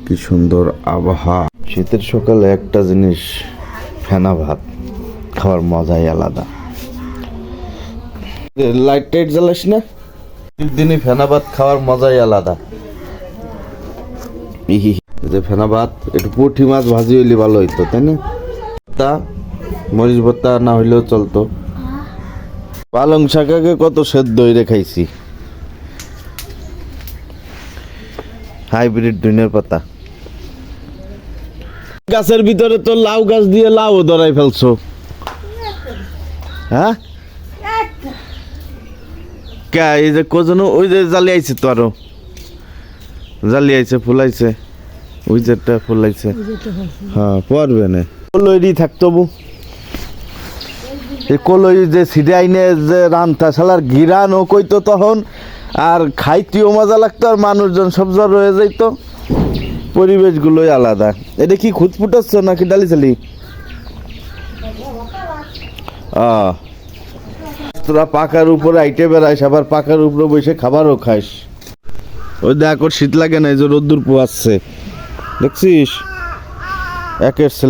কি সুন্দর আবহাওয়া। শীতের সকালে একটা জিনিস, ফেনা ভাত খাওয়ার মজাই আলাদা। লাইট টাইট জ্বালাস না, দিনে ফেনা ভাত খাওয়ার মজাই আলাদা। যে ফেনা ভাত একটু পুঁটি মাছ ভাজি হইলে ভালো হইতো, তাই না? তা মরিচ ভর্তা না হইলেও চলতো। পালং শাকাকে কত সেদ্ধ হইরে খাইছি। হাইব্রিড ধনিয়ার পাতা। গাছের ভিতরে তো লাউ গাছ দিয়ে লাউ ধরাই ফেলছো, হ্যাঁ? কে এই যে কোজন ওই যে জালি আইছে, তো আরো জালি আইছে, ফুলাইছে, ওই যে একটা ফুলাইছে। হ্যাঁ পড়বে না, কলইরি থাকতো বু। এই কলই যে ছিটে আইনে যে রান্তা শালার গিরান ও কইতো তখন, আর খাইতেও মজা লাগতো, আর মানুষজন সব জ্বর হয়ে যাইতো। পরিবেশগুলোই আলাদা। এটা কি খুদ ফুটাচ্ছ নাকি ডালি চালি? তোরা পাকার উপরে আইটে বেড়াইস, আবার পাকার উপরে বসে খাবারও খাইস। ওই দেখ ওর শীত লাগে না, এই যে রোদ্দুর পোয়াচ্ছে, দেখছিস? একের ছেলে।